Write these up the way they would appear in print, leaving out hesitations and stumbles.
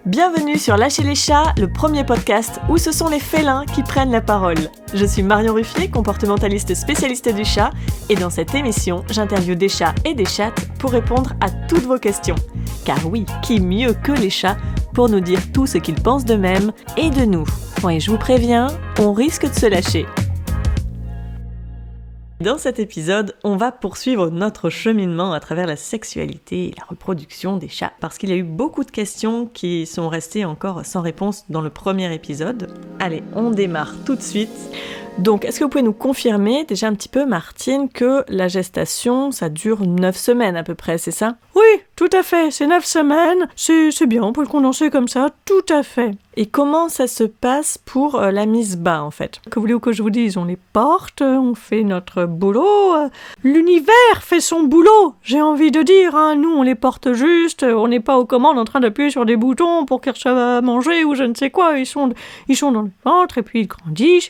Bienvenue sur Lâcher les chats, le premier podcast où ce sont les félins qui prennent la parole. Je suis Marion Ruffier, comportementaliste spécialiste du chat, et dans cette émission, j'interviewe des chats et des chattes pour répondre à toutes vos questions. Car oui, qui mieux que les chats pour nous dire tout ce qu'ils pensent d'eux-mêmes et de nous. Bon, et je vous préviens, on risque de se lâcher. Dans cet épisode, on va poursuivre notre cheminement à travers la sexualité et la reproduction des chats, parce qu'il y a eu beaucoup de questions qui sont restées encore sans réponse dans le premier épisode. Allez, on démarre tout de suite. Donc, est-ce que vous pouvez nous confirmer, déjà un petit peu, Martine, que la gestation, ça dure 9 semaines à peu près, c'est ça ? Oui, tout à fait, c'est 9 semaines, c'est bien, on peut le condenser comme ça, tout à fait. Et comment ça se passe pour la mise bas, en fait ? Que voulez-vous que je vous dise ? On les porte, on fait notre boulot, l'univers fait son boulot, j'ai envie de dire, hein. Nous on les porte juste, on n'est pas aux commandes en train d'appuyer sur des boutons pour qu'ils reçoivent à manger ou je ne sais quoi, ils sont dans le ventre et puis ils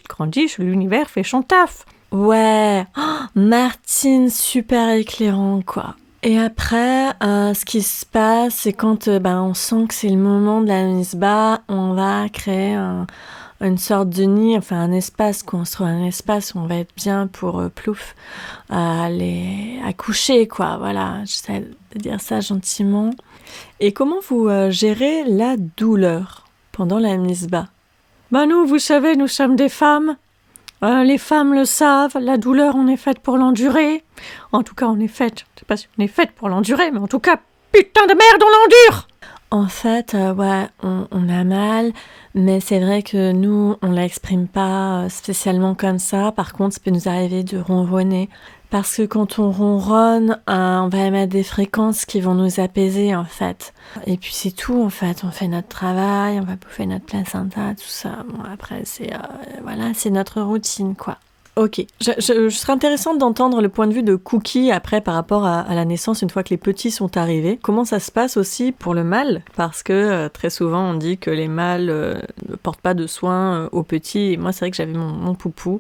grandissent, l'univers fait son taf. Ouais, Martine, super éclairant, quoi. Et après, ce qui se passe, c'est quand on sent que c'est le moment de la mise bas, on va créer une sorte de nid, enfin un espace, construire un espace où on va être bien pour plouf, aller accoucher, quoi. Voilà, j'essaie de dire ça gentiment. Et comment vous gérez la douleur pendant la mise bas ? Nous, vous savez, nous sommes des femmes. Les femmes le savent, la douleur, on est faite pour l'endurer. En tout cas, on est faite, je sais pas si on est faite pour l'endurer, mais en tout cas, putain de merde, on l'endure! En fait, on a mal, mais c'est vrai que nous, on l'exprime pas spécialement comme ça. Par contre, ça peut nous arriver de ronronner. Parce que quand on ronronne, on va émettre des fréquences qui vont nous apaiser, en fait. Et puis c'est tout, en fait. On fait notre travail, on va bouffer notre placenta, tout ça. Bon, après, c'est notre routine, quoi. Ok. Je serais intéressante d'entendre le point de vue de Cookie après par rapport à la naissance une fois que les petits sont arrivés. Comment ça se passe aussi pour le mâle ? Parce que très souvent on dit que les mâles ne portent pas de soins aux petits. Et moi c'est vrai que j'avais mon poupou.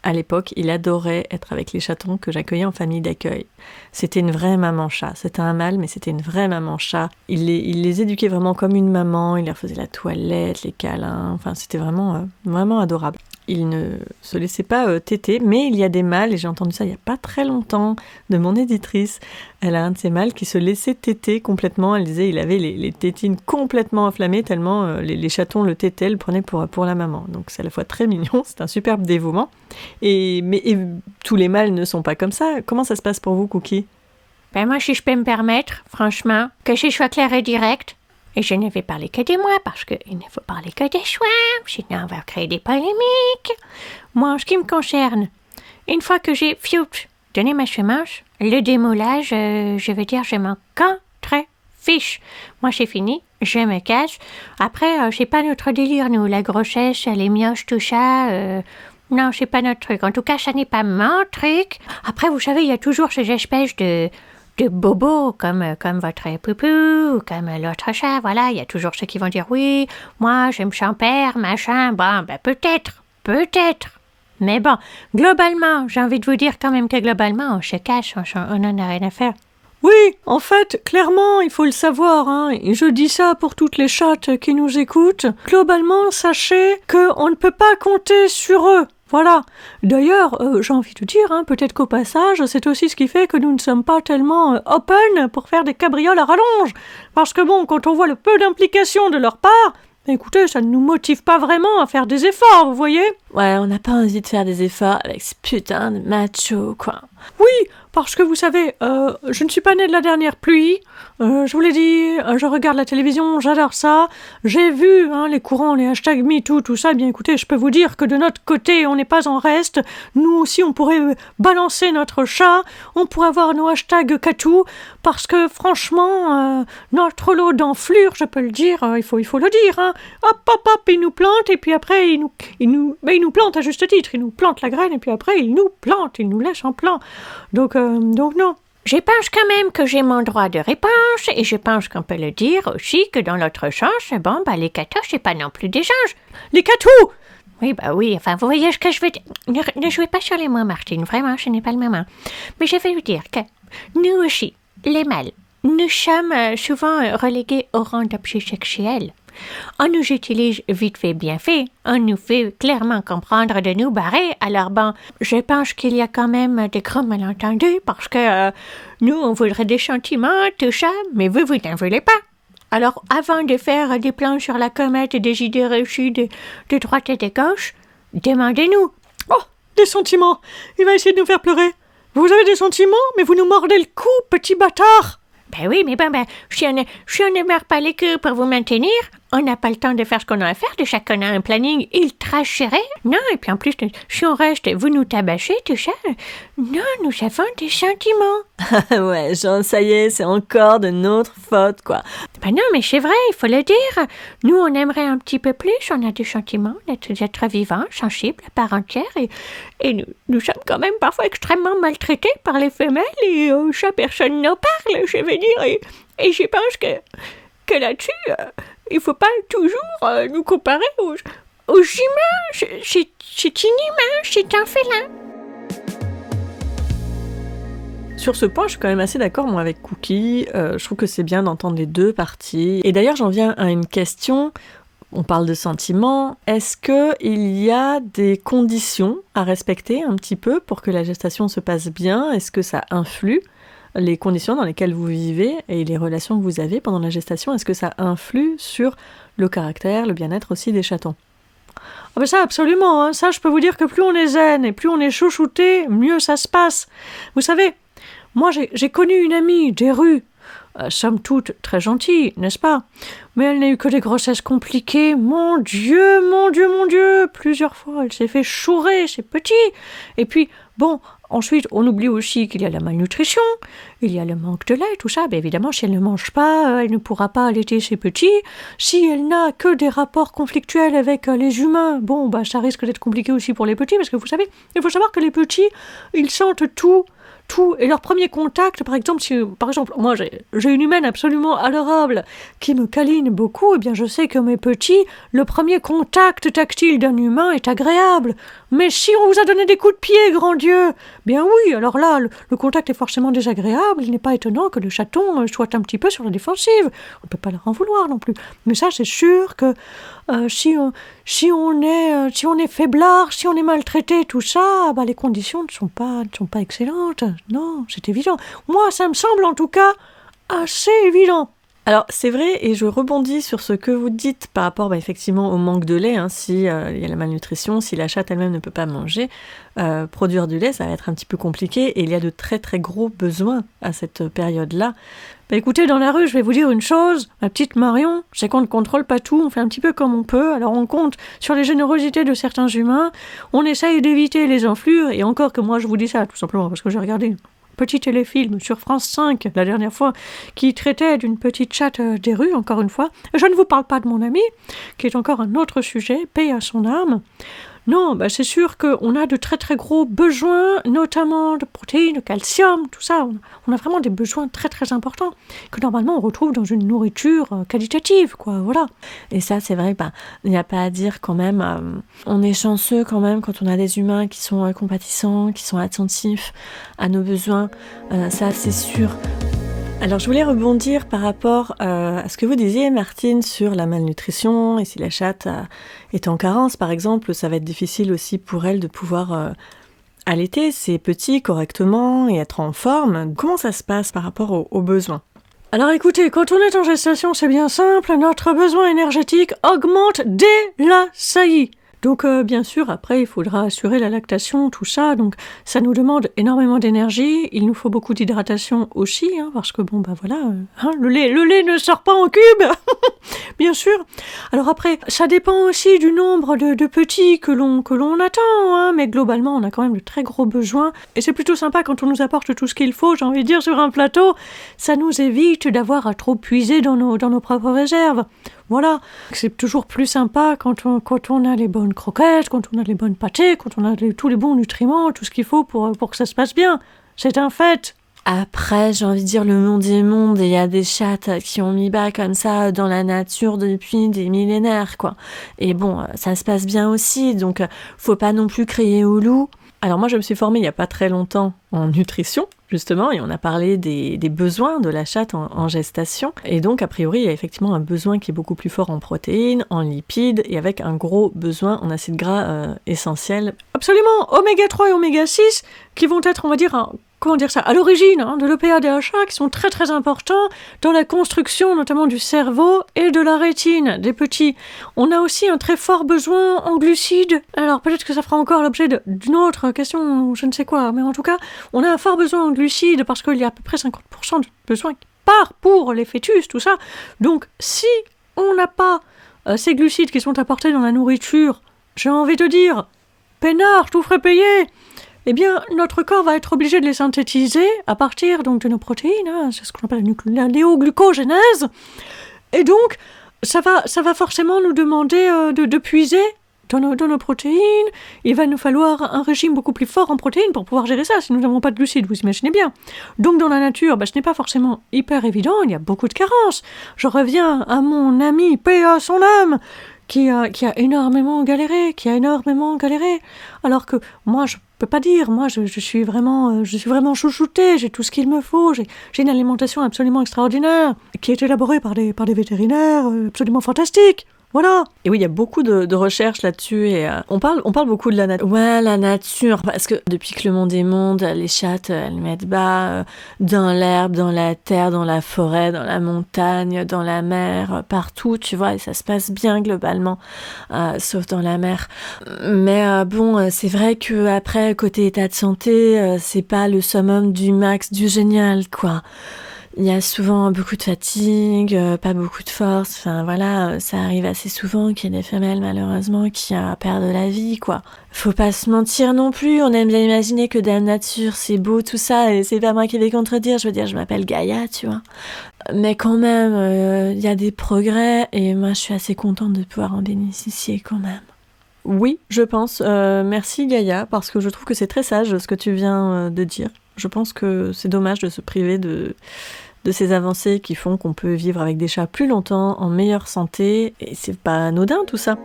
À l'époque, il adorait être avec les chatons que j'accueillais en famille d'accueil. C'était une vraie maman chat. C'était un mâle, mais c'était une vraie maman chat. Il les éduquait vraiment comme une maman. Il leur faisait la toilette, les câlins. Enfin, c'était vraiment, vraiment adorable. Il ne se laissait pas téter, mais il y a des mâles, et j'ai entendu ça il n'y a pas très longtemps, de mon éditrice. Elle a un de ces mâles qui se laissait téter complètement. Elle disait il avait les tétines complètement enflammées, tellement les chatons le tétaient, le prenaient pour la maman. Donc c'est à la fois très mignon, c'est un superbe dévouement. Mais tous les mâles ne sont pas comme ça. Comment ça se passe pour vous, Cookie ? Moi, si je peux me permettre, franchement, que je sois claire et directe, et je ne vais parler que de moi, parce qu'il ne faut parler que des choix, sinon on va créer des polémiques. Moi, en ce qui me concerne, une fois que j'ai donné ma semence, le démoulage, je m'en contrefiche. Moi, c'est fini, je me cache. Après, c'est pas notre délire, nous, la grossesse, les mioches, tout ça... Non, c'est pas notre truc. En tout cas, ça n'est pas mon truc. Après, vous savez, il y a toujours ces espèces de bobos, comme votre poupou, ou comme l'autre chat. Voilà, il y a toujours ceux qui vont dire, oui, moi, je me sens père, machin. Bon, peut-être. Mais bon, globalement, j'ai envie de vous dire quand même que globalement, on se cache, on n'en a rien à faire. Oui, en fait, clairement, il faut le savoir, hein, et je dis ça pour toutes les chattes qui nous écoutent. Globalement, sachez qu'on ne peut pas compter sur eux. Voilà. D'ailleurs, j'ai envie de dire, peut-être qu'au passage, c'est aussi ce qui fait que nous ne sommes pas tellement open pour faire des cabrioles à rallonge. Parce que bon, quand on voit le peu d'implication de leur part, écoutez, ça ne nous motive pas vraiment à faire des efforts, vous voyez ? Ouais, on n'a pas envie de faire des efforts avec ce putain de macho, quoi. Oui, parce que vous savez, je ne suis pas née de la dernière pluie, je vous l'ai dit, je regarde la télévision, j'adore ça, j'ai vu les courants, les hashtags MeToo, tout ça, bien écoutez, je peux vous dire que de notre côté, on n'est pas en reste, nous aussi on pourrait balancer notre chat, on pourrait avoir nos hashtags Catou, parce que franchement, notre lot d'enflure, je peux le dire, il faut le dire, hop, il nous plante, et puis après, il nous plante à juste titre, il nous plante la graine, et puis après, il nous plante, il nous lèche en plan. Donc non. Je pense quand même que j'ai mon droit de réponse, et je pense qu'on peut le dire aussi que dans l'autre sens, les catos, c'est pas non plus des anges. Les catous! Oui, enfin, vous voyez ce que je veux dire. Ne jouez pas sur les mots, Martine, vraiment, ce n'est pas le moment. Mais je vais vous dire que nous aussi, les mâles, nous sommes souvent relégués au rang d'objet sexuel. On nous utilise vite fait, bien fait. On nous fait clairement comprendre de nous barrer. Alors bon, je pense qu'il y a quand même des grands malentendus parce que nous, on voudrait des sentiments, tout ça, mais vous n'en voulez pas. Alors, avant de faire des plans sur la comète et des idées reçues de droite et de gauche, demandez-nous. Oh, des sentiments. Il va essayer de nous faire pleurer. Vous avez des sentiments, mais vous nous mordez le cou, petit bâtard. Ben oui, mais si on ne meurt pas les queues pour vous maintenir, on n'a pas le temps de faire ce qu'on a à faire. Déjà qu'on a un planning ultra serré. Non, et puis en plus, si on reste, vous nous tabachez, tout ça. Non, nous avons des sentiments. Ouais, Jean, ça y est, c'est encore de notre faute, quoi. Ben non, mais c'est vrai, il faut le dire. Nous, on aimerait un petit peu plus, on a des sentiments, des êtres vivants, sensibles, à part entière, et nous sommes quand même parfois extrêmement maltraités par les femelles, et ça, personne n'en parle, je veux dire, et je pense que là-dessus, il ne faut pas toujours nous comparer aux humains, c'est inhumain, c'est un félin. Sur ce point, je suis quand même assez d'accord, moi, avec Cookie. Je trouve que c'est bien d'entendre les deux parties. Et d'ailleurs, j'en viens à une question. On parle de sentiments. Est-ce qu'il y a des conditions à respecter un petit peu pour que la gestation se passe bien ? Est-ce que ça influe les conditions dans lesquelles vous vivez et les relations que vous avez pendant la gestation? Est-ce que ça influe sur le caractère, le bien-être aussi des chatons? Ah ben ça, absolument. Hein. Ça, je peux vous dire que plus on est zen et plus on est chouchouté, mieux ça se passe. Vous savez, moi, j'ai connu une amie des rues, somme toute très gentille, n'est-ce pas? Mais elle n'a eu que des grossesses compliquées. Mon Dieu, mon Dieu, mon Dieu! Plusieurs fois, elle s'est fait chourer, c'est petit. Et puis, bon, ensuite, on oublie aussi qu'il y a la malnutrition, il y a le manque de lait, tout ça. Ben évidemment, si elle ne mange pas, elle ne pourra pas allaiter ses petits. Si elle n'a que des rapports conflictuels avec les humains, bon, bah ça risque d'être compliqué aussi pour les petits, parce que vous savez, il faut savoir que les petits, ils sentent tout. Et leur premier contact, par exemple, moi j'ai une humaine absolument adorable qui me câline beaucoup, et bien je sais que mes petits, le premier contact tactile d'un humain est agréable. Mais si on vous a donné des coups de pied, grand Dieu, bien oui, alors là, le contact est forcément désagréable, il n'est pas étonnant que le chaton soit un petit peu sur la défensive. On ne peut pas leur en vouloir non plus. Mais ça, c'est sûr que si on est faiblard, si on est maltraité, tout ça, bah les conditions ne sont pas excellentes. Non, c'est évident. Moi, ça me semble en tout cas assez évident. Alors, c'est vrai, et je rebondis sur ce que vous dites par rapport effectivement au manque de lait, si il y a la malnutrition, si la chatte elle-même ne peut pas manger, produire du lait, ça va être un petit peu compliqué, et il y a de très très gros besoins à cette période-là. Bah écoutez, dans la rue, je vais vous dire une chose, ma petite Marion, c'est qu'on ne contrôle pas tout, on fait un petit peu comme on peut, alors on compte sur les générosités de certains humains, on essaye d'éviter les enflures, et encore que moi je vous dis ça, tout simplement, parce que j'ai regardé petit téléfilm sur France 5 la dernière fois qui traitait d'une petite chatte des rues, encore une fois. Je ne vous parle pas de mon ami, qui est encore un autre sujet, paix à son âme. Non, bah c'est sûr qu'on a de très très gros besoins, notamment de protéines, de calcium, tout ça. On a vraiment des besoins très très importants que normalement on retrouve dans une nourriture qualitative, quoi, voilà. Et ça, c'est vrai, il n'y a pas à dire quand même. On est chanceux quand même quand on a des humains qui sont compatissants, qui sont attentifs à nos besoins. Ça, c'est sûr. Alors, je voulais rebondir par rapport à ce que vous disiez, Martine, sur la malnutrition, et si la chatte est en carence, par exemple, ça va être difficile aussi pour elle de pouvoir allaiter ses petits correctement et être en forme. Comment ça se passe par rapport aux besoins ? Alors écoutez, quand on est en gestation, c'est bien simple, notre besoin énergétique augmente dès la saillie. Donc bien sûr, après, il faudra assurer la lactation, tout ça, donc ça nous demande énormément d'énergie, il nous faut beaucoup d'hydratation aussi, parce que le lait ne sort pas en cube, bien sûr. Alors après, ça dépend aussi du nombre de petits que l'on attend, mais globalement, on a quand même de très gros besoins, et c'est plutôt sympa quand on nous apporte tout ce qu'il faut, j'ai envie de dire, sur un plateau, ça nous évite d'avoir à trop puiser dans nos propres réserves. Voilà, c'est toujours plus sympa quand on a les bonnes croquettes, quand on a les bonnes pâtées, quand on a tous les bons nutriments, tout ce qu'il faut pour que ça se passe bien. C'est un fait. Après, j'ai envie de dire, le monde est monde, et il y a des chattes qui ont mis bas comme ça dans la nature depuis des millénaires, quoi. Et bon, ça se passe bien aussi, donc faut pas non plus crier au loup. Alors moi, je me suis formée il n'y a pas très longtemps en nutrition, justement, et on a parlé des besoins de la chatte en gestation. Et donc, a priori, il y a effectivement un besoin qui est beaucoup plus fort en protéines, en lipides, et avec un gros besoin en acides gras essentiels. Absolument, oméga 3 et oméga 6, qui vont être, on va dire, à l'origine de l'EPA-DHA, qui sont très très importants dans la construction notamment du cerveau et de la rétine des petits. On a aussi un très fort besoin en glucides. Alors peut-être que ça fera encore l'objet d'une autre question, ou je ne sais quoi, mais en tout cas, on a un fort besoin en glucides parce qu'il y a à peu près 50% de besoin qui part pour les fœtus, tout ça. Donc si on n'a pas ces glucides qui sont apportés dans la nourriture, j'ai envie de dire, peinard, tout frais payé, eh bien, notre corps va être obligé de les synthétiser à partir donc de nos protéines, c'est ce qu'on appelle la néoglucogénèse. Et donc, ça va forcément nous demander de puiser dans nos protéines. Il va nous falloir un régime beaucoup plus fort en protéines pour pouvoir gérer ça, si nous n'avons pas de glucides, vous imaginez bien. Donc, dans la nature, ce n'est pas forcément hyper évident, il y a beaucoup de carences. Je reviens à mon ami, paix à son âme, qui a énormément galéré, alors que moi, je peux pas dire, moi je suis vraiment chouchoutée, j'ai tout ce qu'il me faut, j'ai une alimentation absolument extraordinaire, qui est élaborée par des vétérinaires absolument fantastiques. Voilà. Et oui, il y a beaucoup de recherches là-dessus et on parle beaucoup de la nature. Ouais, la nature, parce que depuis que le monde est monde, les chattes, elles mettent bas dans l'herbe, dans la terre, dans la forêt, dans la montagne, dans la mer, partout, tu vois, et ça se passe bien globalement, sauf dans la mer. Mais bon, c'est vrai que après, côté état de santé, c'est pas le summum du max du génial, quoi. Il y a souvent beaucoup de fatigue, pas beaucoup de force, enfin voilà, ça arrive assez souvent qu'il y ait des femelles malheureusement qui perdent la vie, quoi. Faut pas se mentir non plus, on aime bien imaginer que dans la nature c'est beau tout ça, et c'est pas moi qui vais contredire, je veux dire, je m'appelle Gaïa, tu vois. Mais quand même, il y a des progrès, et moi je suis assez contente de pouvoir en bénéficier quand même. Oui, je pense. Merci Gaïa, parce que je trouve que c'est très sage ce que tu viens de dire. Je pense que c'est dommage de se priver de ces avancées qui font qu'on peut vivre avec des chats plus longtemps, en meilleure santé, et c'est pas anodin tout ça.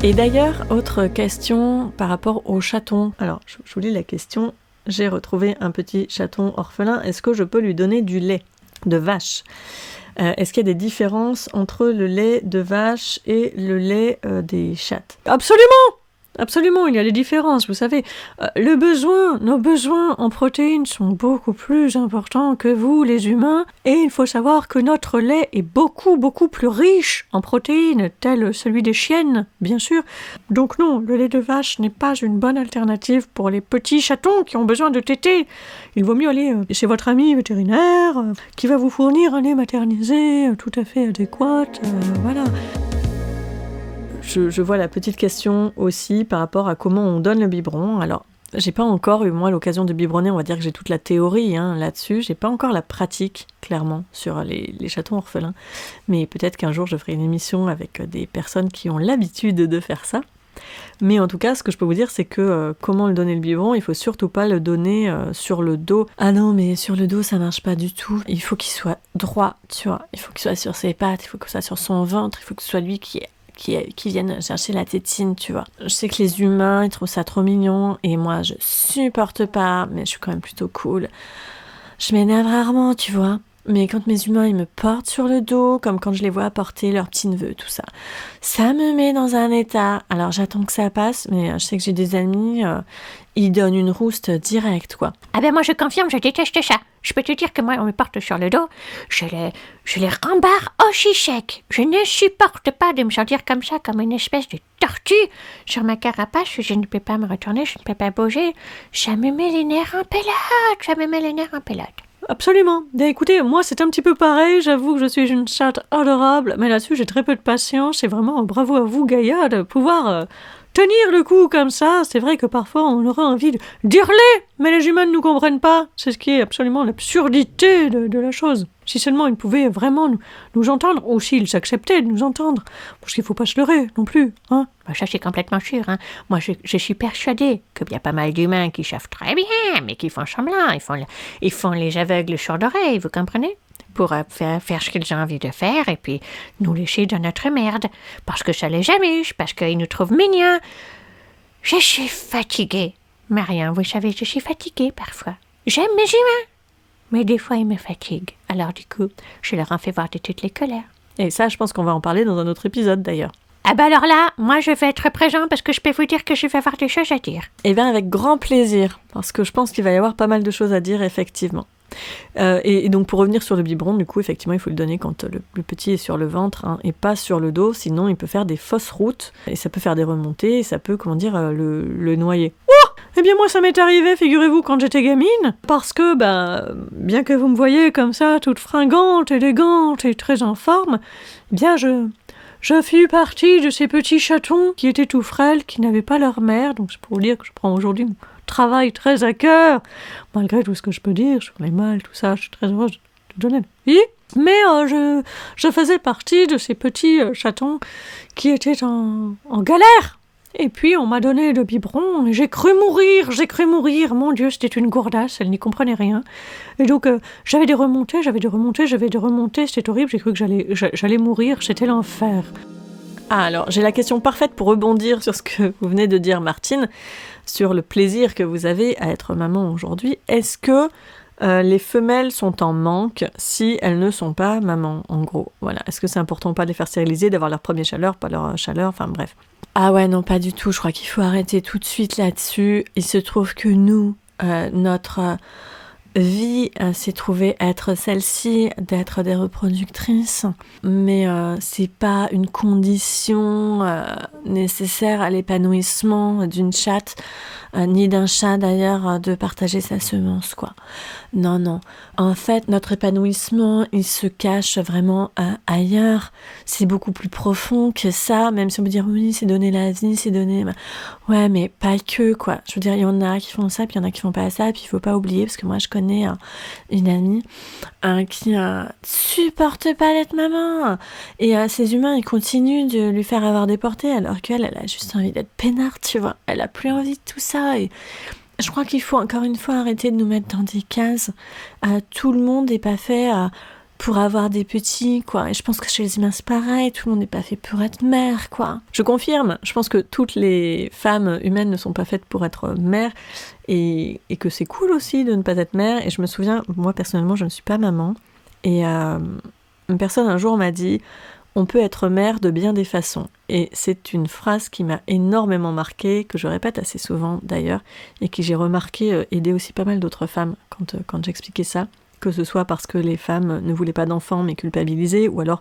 Et d'ailleurs, autre question par rapport aux chatons. Alors, je vous lis la question. J'ai retrouvé un petit chaton orphelin. Est-ce que je peux lui donner du lait de vache ? Est-ce qu'il y a des différences entre le lait de vache et le lait des chattes ? Absolument, il y a des différences, vous savez. Nos besoins en protéines sont beaucoup plus importants que vous, les humains, et il faut savoir que notre lait est beaucoup, beaucoup plus riche en protéines, tel celui des chiennes, bien sûr. Donc non, le lait de vache n'est pas une bonne alternative pour les petits chatons qui ont besoin de téter. Il vaut mieux aller chez votre ami vétérinaire, qui va vous fournir un lait maternisé tout à fait adéquat, voilà. Je vois la petite question aussi par rapport à comment on donne le biberon. Alors, j'ai pas encore eu, moi, l'occasion de biberonner. On va dire que j'ai toute la théorie là-dessus. J'ai pas encore la pratique, clairement, sur les chatons orphelins. Mais peut-être qu'un jour, je ferai une émission avec des personnes qui ont l'habitude de faire ça. Mais en tout cas, ce que je peux vous dire, c'est que comment le donner le biberon, il faut surtout pas le donner sur le dos. Ah non, mais sur le dos, ça marche pas du tout. Il faut qu'il soit droit, tu vois. Il faut qu'il soit sur ses pattes, il faut que ça soit sur son ventre, il faut que ce soit lui qui viennent chercher la tétine, tu vois. Je sais que les humains, ils trouvent ça trop mignon, et moi, je supporte pas, mais je suis quand même plutôt cool. Je m'énerve rarement, tu vois. Mais quand mes humains, ils me portent sur le dos, comme quand je les vois porter leur petit neveu, tout ça, ça me met dans un état. Alors, j'attends que ça passe, mais je sais que j'ai des amis, ils donnent une rouste directe, quoi. Ah ben moi je confirme, je déteste ça. Je peux te dire que moi on me porte sur le dos, je les rembarre au chichec. Je ne supporte pas de me sentir comme ça, comme une espèce de tortue sur ma carapace. Je ne peux pas me retourner, je ne peux pas bouger. Ça me met les nerfs en pelote, Absolument. Bien, écoutez, moi c'est un petit peu pareil, j'avoue que je suis une chatte adorable, mais là-dessus j'ai très peu de patience, et vraiment bravo à vous Gaïa de pouvoir tenir le coup comme ça. C'est vrai que parfois on aurait envie de dire-les, mais les humains ne nous comprennent pas. C'est ce qui est absolument l'absurdité de la chose. Si seulement ils pouvaient vraiment nous entendre, ou s'ils acceptaient de nous entendre, parce qu'il ne faut pas se leurrer non plus, hein. Ça c'est complètement sûr, hein. Moi je suis persuadée qu'il y a pas mal d'humains qui savent très bien, mais qui font semblant, ils font les aveugles sourds d'oreilles, vous comprenez ? Pour faire ce qu'ils ont envie de faire, et puis nous lécher dans notre merde, parce que ça les amuse, parce qu'ils nous trouvent mignons. Je suis fatiguée. Marion, vous savez, je suis fatiguée parfois. J'aime mes humains, mais des fois, ils me fatiguent. Alors du coup, je leur en fais voir de toutes les colères. Et ça, je pense qu'on va en parler dans un autre épisode, d'ailleurs. Ah bah alors là, moi, je vais être présent parce que je peux vous dire que je vais avoir des choses à dire. Eh bien, avec grand plaisir, parce que je pense qu'il va y avoir pas mal de choses à dire, effectivement. Et donc, pour revenir sur le biberon, du coup, effectivement, il faut le donner quand le plus petit est sur le ventre, hein, et pas sur le dos, sinon il peut faire des fausses routes, et ça peut faire des remontées, et ça peut, le noyer. Eh bien moi ça m'est arrivé, figurez-vous, quand j'étais gamine, parce que, bien que vous me voyez comme ça, toute fringante, élégante et très en forme, eh bien je fus partie de ces petits chatons qui étaient tout frêles, qui n'avaient pas leur mère, donc c'est pour vous dire que je prends aujourd'hui mon travail très à cœur, malgré tout ce que je peux dire sur les mâles, tout ça, je suis très heureuse de donner la vie. Mais je faisais partie de ces petits chatons qui étaient en galère. Et puis on m'a donné le biberon et j'ai cru mourir. Mon Dieu, c'était une gourdasse, elle n'y comprenait rien. Et donc j'avais des remontées, c'était horrible, j'ai cru que j'allais mourir, c'était l'enfer. Ah, alors, j'ai la question parfaite pour rebondir sur ce que vous venez de dire, Martine, sur le plaisir que vous avez à être maman aujourd'hui. Est-ce que les femelles sont en manque si elles ne sont pas maman, en gros? Voilà. Est-ce que c'est important ou pas de les faire stériliser, d'avoir leur première chaleur, pas leur chaleur, enfin bref. Ah ouais, non, pas du tout. Je crois qu'il faut arrêter tout de suite là-dessus. Il se trouve que nous, notre vie s'est trouvée être celle-ci, d'être des reproductrices, mais c'est pas une condition nécessaire à l'épanouissement d'une chatte, ni d'un chat d'ailleurs, de partager sa semence, quoi. Non. En fait, notre épanouissement, il se cache vraiment ailleurs. C'est beaucoup plus profond que ça, même si on peut dire oui, c'est donner la vie, c'est donner... Ouais, mais pas que, quoi. Je veux dire, il y en a qui font ça, puis il y en a qui font pas ça, puis il faut pas oublier, parce que moi, je connais une amie qui supporte pas d'être maman. Et ces humains, ils continuent de lui faire avoir des portées, alors qu'elle, elle a juste envie d'être peinarde, tu vois. Elle a plus envie de tout ça, et... Je crois qu'il faut encore une fois arrêter de nous mettre dans des cases. Tout le monde n'est pas fait pour avoir des petits, quoi. Et je pense que chez les humains, c'est pareil. Tout le monde n'est pas fait pour être mère, quoi. Je confirme. Je pense que toutes les femmes humaines ne sont pas faites pour être mère. Et que c'est cool aussi de ne pas être mère. Et je me souviens, moi, personnellement, je ne suis pas maman. Et une personne un jour m'a dit... On peut être mère de bien des façons. Et c'est une phrase qui m'a énormément marquée, que je répète assez souvent d'ailleurs, et qui j'ai remarqué aider aussi pas mal d'autres femmes quand j'expliquais ça, que ce soit parce que les femmes ne voulaient pas d'enfants mais culpabilisaient, ou alors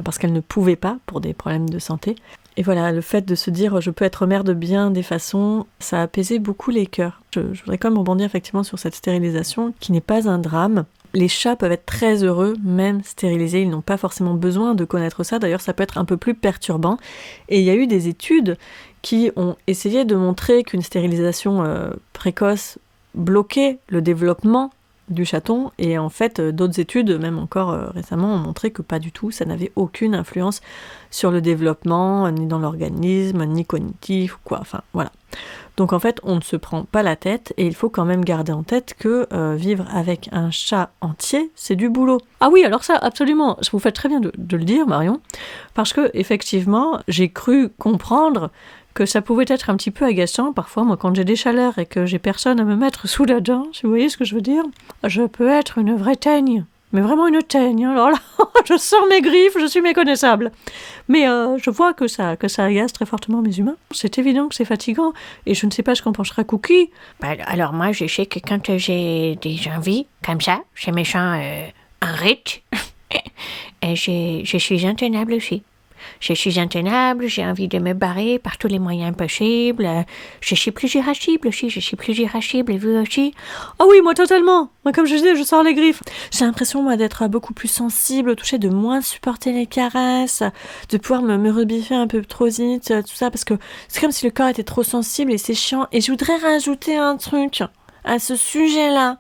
parce qu'elles ne pouvaient pas pour des problèmes de santé. Et voilà, le fait de se dire « je peux être mère de bien des façons », ça a apaisé beaucoup les cœurs. Je voudrais quand même rebondir effectivement sur cette stérilisation, qui n'est pas un drame. Les chats peuvent être très heureux, même stérilisés, ils n'ont pas forcément besoin de connaître ça, d'ailleurs ça peut être un peu plus perturbant. Et il y a eu des études qui ont essayé de montrer qu'une stérilisation précoce bloquait le développement du chaton, et en fait d'autres études, même encore récemment, ont montré que pas du tout, ça n'avait aucune influence sur le développement, ni dans l'organisme, ni cognitif, ou quoi, enfin voilà. Donc en fait, on ne se prend pas la tête, et il faut quand même garder en tête que vivre avec un chat entier, c'est du boulot. Ah oui, alors ça, absolument, vous faites très bien de le dire, Marion, parce que effectivement, j'ai cru comprendre que ça pouvait être un petit peu agaçant. Parfois, moi, quand j'ai des chaleurs et que j'ai personne à me mettre sous la dent, si vous voyez ce que je veux dire, je peux être une vraie teigne. Mais vraiment une teigne. Alors là, je sors mes griffes, je suis méconnaissable. Mais je vois que ça agace très fortement mes humains. C'est évident que c'est fatigant. Et je ne sais pas ce qu'en pensera Cookie. Alors moi, je sais que quand j'ai des envies comme ça, chez mes chats en rythme, je suis intenable aussi. Je suis intenable, j'ai envie de me barrer par tous les moyens possibles. Je suis plus irascible aussi, et vous aussi? Ah oui, moi totalement. Moi, comme je disais, je sors les griffes. J'ai l'impression, moi, d'être beaucoup plus sensible au toucher, de moins supporter les caresses, de pouvoir me rebiffer un peu trop vite, tout ça, parce que c'est comme si le corps était trop sensible et c'est chiant. Et je voudrais rajouter un truc à ce sujet-là.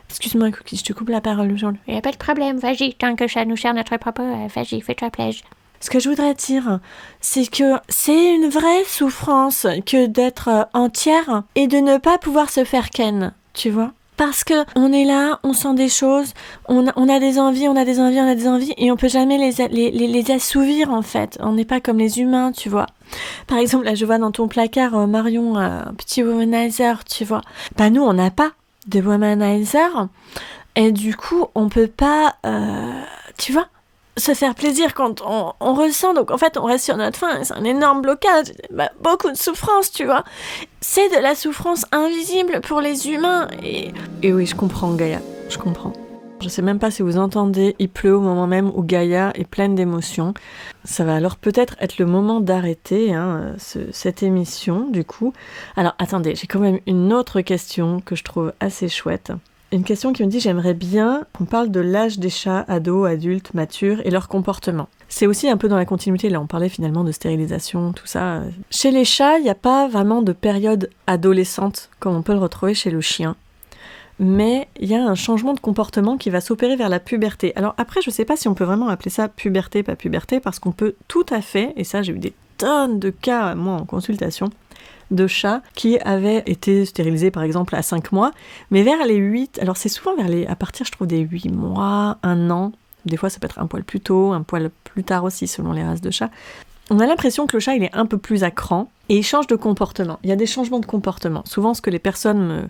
Excuse-moi, Cookie, je te coupe la parole aujourd'hui. Il n'y a pas de problème, vas-y, tant que ça nous sert notre propos, vas-y, fais-toi plaisir. Ce que je voudrais dire, c'est que c'est une vraie souffrance que d'être entière et de ne pas pouvoir se faire ken, tu vois. Parce que on est là, on sent des choses, on a des envies, et on peut jamais les assouvir en fait. On n'est pas comme les humains, tu vois. Par exemple, là je vois dans ton placard, Marion, un petit womanizer, tu vois. Bah nous on n'a pas de womanizer, et du coup on peut pas, tu vois, se faire plaisir quand on ressent. Donc en fait on reste sur notre faim, c'est un énorme blocage, beaucoup de souffrance, tu vois. C'est de la souffrance invisible pour les humains. Et oui, je comprends Gaïa, je comprends. Je sais même pas si vous entendez, il pleut au moment même où Gaïa est pleine d'émotions. Ça va alors peut-être être le moment d'arrêter cette émission du coup. Alors attendez, j'ai quand même une autre question que je trouve assez chouette. Une question qui me dit: j'aimerais bien qu'on parle de l'âge des chats, ados, adultes, matures et leur comportement. C'est aussi un peu dans la continuité, là on parlait finalement de stérilisation, tout ça. Chez les chats, il n'y a pas vraiment de période adolescente comme on peut le retrouver chez le chien. Mais il y a un changement de comportement qui va s'opérer vers la puberté. Alors après, je ne sais pas si on peut vraiment appeler ça puberté, pas puberté, parce qu'on peut tout à fait, et ça j'ai eu des tonnes de cas, moi, en consultation, de chats qui avaient été stérilisés par exemple à 5 mois, mais vers les 8, alors c'est souvent à partir je trouve des 8 mois, 1 an, des fois ça peut être un poil plus tôt, un poil plus tard aussi selon les races de chats. On a l'impression que le chat il est un peu plus à cran et il change de comportement. Il y a des changements de comportement. Souvent ce que les personnes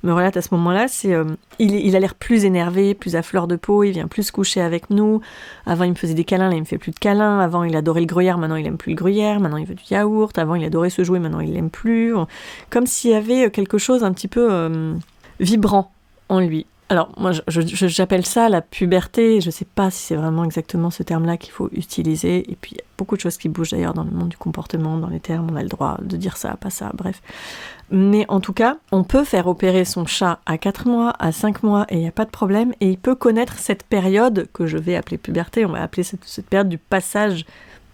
me relatent à ce moment-là, c'est il a l'air plus énervé, plus à fleur de peau, il vient plus se coucher avec nous. Avant il me faisait des câlins, là il me fait plus de câlins. Avant il adorait le gruyère, maintenant il aime plus le gruyère. Maintenant il veut du yaourt. Avant il adorait se jouer, maintenant il l'aime plus. Comme s'il y avait quelque chose un petit peu vibrant en lui. Alors, moi, j'appelle ça la puberté. Je ne sais pas si c'est vraiment exactement ce terme-là qu'il faut utiliser. Et puis, il y a beaucoup de choses qui bougent d'ailleurs dans le monde du comportement, dans les termes. On a le droit de dire ça, pas ça, bref. Mais en tout cas, on peut faire opérer son chat à 4 mois, à 5 mois, et il n'y a pas de problème. Et il peut connaître cette période que je vais appeler puberté. On va appeler cette période du passage,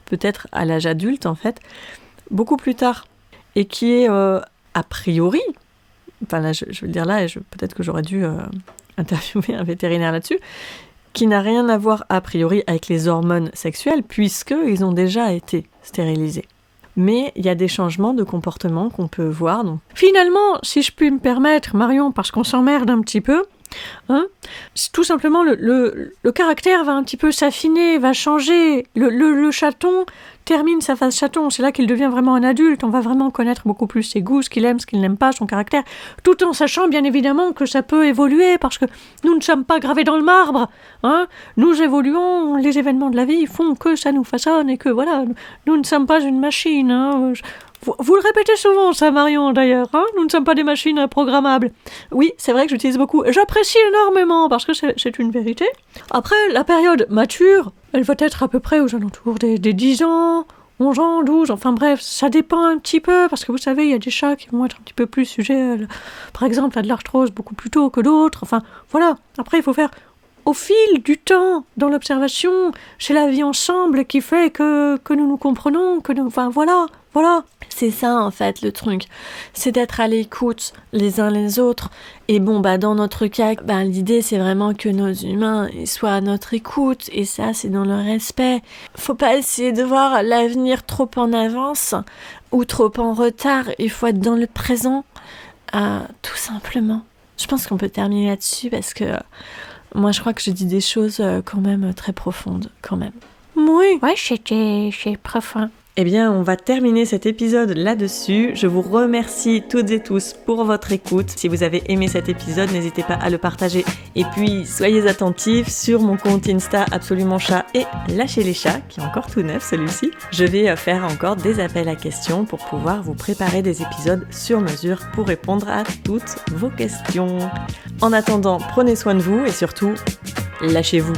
peut-être à l'âge adulte, en fait, beaucoup plus tard. Et qui est, a priori... Enfin, là, je veux le dire là, et peut-être que j'aurais dû... interviewer un vétérinaire là-dessus, qui n'a rien à voir a priori avec les hormones sexuelles, puisqu'ils ont déjà été stérilisés. Mais il y a des changements de comportement qu'on peut voir. Donc. Finalement, si je puis me permettre, Marion, parce qu'on s'emmerde un petit peu, c'est tout simplement le caractère va un petit peu s'affiner, va changer. Le chaton termine sa phase chaton, c'est là qu'il devient vraiment un adulte. On va vraiment connaître beaucoup plus ses goûts, ce qu'il aime, ce qu'il n'aime pas, son caractère, tout en sachant bien évidemment que ça peut évoluer, parce que nous ne sommes pas gravés dans le marbre. Nous évoluons, les événements de la vie font que ça nous façonne, et que voilà, nous ne sommes pas une machine. Vous le répétez souvent, ça, Marion, d'ailleurs. Nous ne sommes pas des machines programmables. Oui, c'est vrai que j'utilise beaucoup. J'apprécie énormément, parce que c'est une vérité. Après, la période mature, elle va être à peu près aux alentours des 10 ans, 11 ans, 12, enfin bref, ça dépend un petit peu, parce que vous savez, il y a des chats qui vont être un petit peu plus sujets, par exemple, à de l'arthrose beaucoup plus tôt que d'autres. Enfin, voilà. Après, il faut faire... Au fil du temps, dans l'observation, c'est la vie ensemble qui fait que nous nous comprenons, enfin voilà. C'est ça en fait le truc, c'est d'être à l'écoute les uns les autres. Et bon, dans notre cas, l'idée c'est vraiment que nos humains soient à notre écoute, et ça c'est dans le respect. Faut pas essayer de voir l'avenir trop en avance ou trop en retard, il faut être dans le présent, tout simplement. Je pense qu'on peut terminer là-dessus parce que... Moi, je crois que je dis des choses quand même très profondes, quand même. Oui. Ouais, c'est profond. Eh bien, on va terminer cet épisode là-dessus. Je vous remercie toutes et tous pour votre écoute. Si vous avez aimé cet épisode, n'hésitez pas à le partager. Et puis, soyez attentifs sur mon compte Insta Absolument Chat et Lâchez les chats, qui est encore tout neuf celui-ci. Je vais faire encore des appels à questions pour pouvoir vous préparer des épisodes sur mesure pour répondre à toutes vos questions. En attendant, prenez soin de vous et surtout, lâchez-vous.